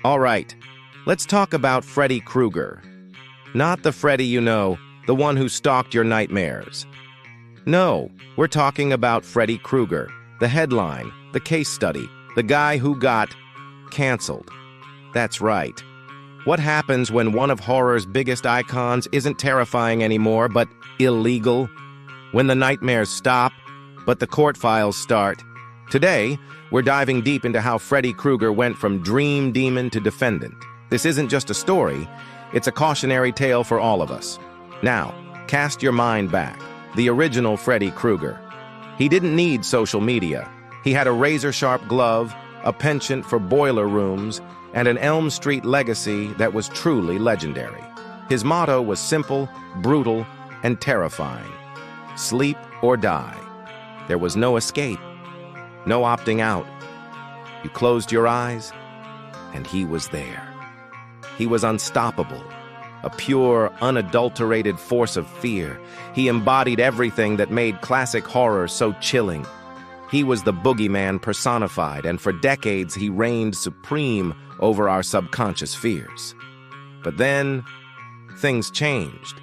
All right, let's talk about Freddy Krueger. Not the Freddy you know, the one who stalked your nightmares. No, we're talking about Freddy Krueger, the headline, the case study, the guy who got canceled. That's right. What happens when one of horror's biggest icons isn't terrifying anymore, but illegal? When the nightmares stop, but the court files start. Today, we're diving deep into how Freddy Krueger went from dream demon to defendant. This isn't just a story, it's a cautionary tale for all of us. Now, cast your mind back. The original Freddy Krueger. He didn't need social media. He had a razor-sharp glove, a penchant for boiler rooms, and an Elm Street legacy that was truly legendary. His motto was simple, brutal, and terrifying. Sleep or die. There was no escape, no opting out. You closed your eyes, and he was there. He was unstoppable, a pure, unadulterated force of fear. He embodied everything that made classic horror so chilling. He was the boogeyman personified, and for decades he reigned supreme over our subconscious fears. But then, things changed.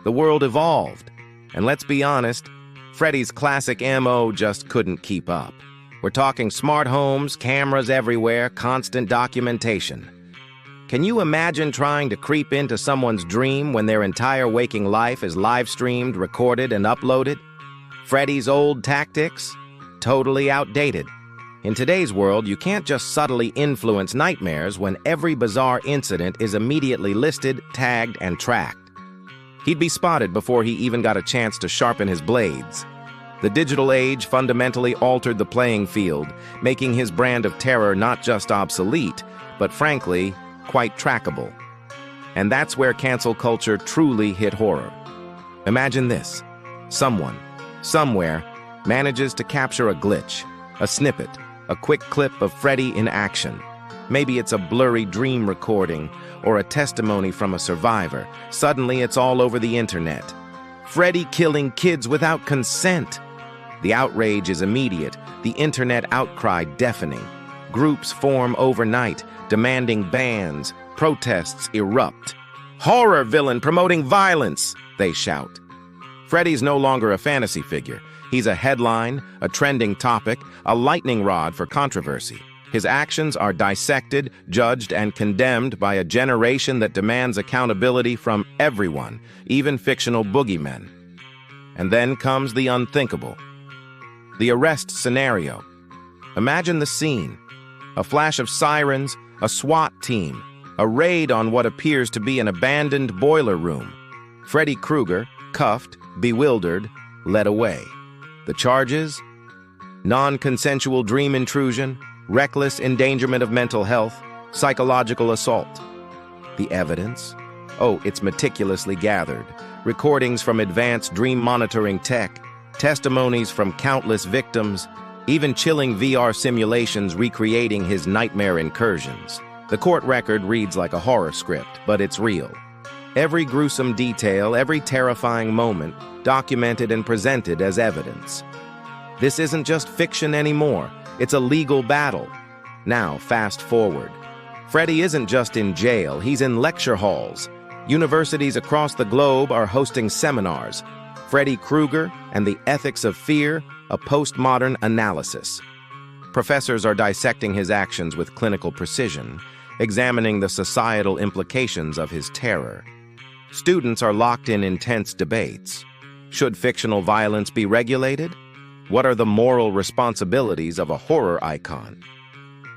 The world evolved, and let's be honest, Freddy's classic MO just couldn't keep up. We're talking smart homes, cameras everywhere, constant documentation. Can you imagine trying to creep into someone's dream when their entire waking life is live-streamed, recorded, and uploaded? Freddy's old tactics? Totally outdated. In today's world, you can't just subtly influence nightmares when every bizarre incident is immediately listed, tagged, and tracked. He'd be spotted before he even got a chance to sharpen his blades. The digital age fundamentally altered the playing field, making his brand of terror not just obsolete, but frankly, quite trackable. And that's where cancel culture truly hit horror. Imagine this. Someone, somewhere, manages to capture a glitch, a snippet, a quick clip of Freddy in action. Maybe it's a blurry dream recording or a testimony from a survivor. Suddenly it's all over the internet. Freddy killing kids without consent. The outrage is immediate, the internet outcry deafening. Groups form overnight, demanding bans, protests erupt. "Horror villain promoting violence," they shout. Freddy's no longer a fantasy figure. He's a headline, a trending topic, a lightning rod for controversy. His actions are dissected, judged, and condemned by a generation that demands accountability from everyone, even fictional boogeymen. And then comes the unthinkable. The arrest scenario. Imagine the scene. A flash of sirens, a SWAT team, a raid on what appears to be an abandoned boiler room. Freddy Krueger, cuffed, bewildered, led away. The charges? Non-consensual dream intrusion, reckless endangerment of mental health, psychological assault. The evidence? Oh, it's meticulously gathered. Recordings from advanced dream monitoring tech, testimonies from countless victims, even chilling VR simulations recreating his nightmare incursions. The court record reads like a horror script, but it's real. Every gruesome detail, every terrifying moment, documented and presented as evidence. This isn't just fiction anymore, it's a legal battle. Now, fast forward. Freddy isn't just in jail, he's in lecture halls. Universities across the globe are hosting seminars. Freddy Krueger and the Ethics of Fear, a postmodern analysis. Professors are dissecting his actions with clinical precision, examining the societal implications of his terror. Students are locked in intense debates. Should fictional violence be regulated? What are the moral responsibilities of a horror icon?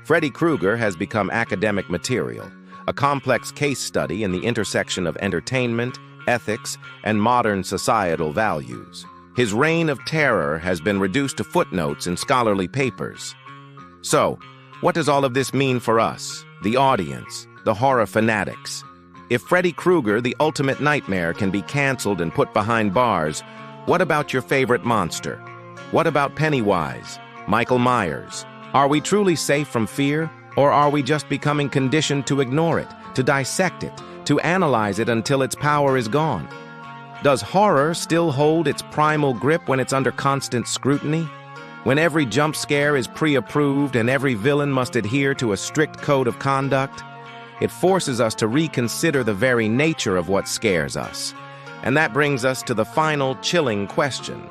Freddy Krueger has become academic material, a complex case study in the intersection of entertainment, ethics, and modern societal values. His reign of terror has been reduced to footnotes in scholarly papers. So, what does all of this mean for us, the audience, the horror fanatics? If Freddy Krueger, the ultimate nightmare, can be canceled and put behind bars, what about your favorite monster? What about Pennywise, Michael Myers? Are we truly safe from fear, or are we just becoming conditioned to ignore it, to dissect it, to analyze it until its power is gone? Does horror still hold its primal grip when it's under constant scrutiny? When every jump scare is pre-approved and every villain must adhere to a strict code of conduct? It forces us to reconsider the very nature of what scares us. And that brings us to the final chilling question.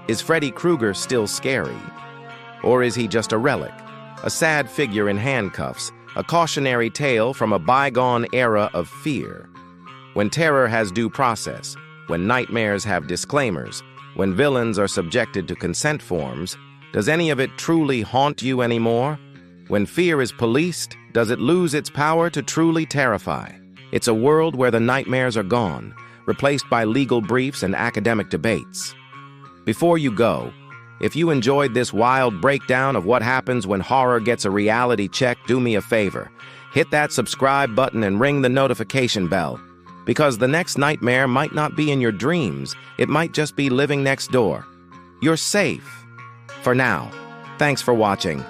Is Freddy Krueger still scary? Or is he just a relic, a sad figure in handcuffs, a cautionary tale from a bygone era of fear? When terror has due process, when nightmares have disclaimers, when villains are subjected to consent forms, does any of it truly haunt you anymore? When fear is policed, does it lose its power to truly terrify? It's a world where the nightmares are gone, replaced by legal briefs and academic debates. Before you go, if you enjoyed this wild breakdown of what happens when horror gets a reality check, do me a favor. Hit that subscribe button and ring the notification bell. Because the next nightmare might not be in your dreams, it might just be living next door. You're safe. For now. Thanks for watching.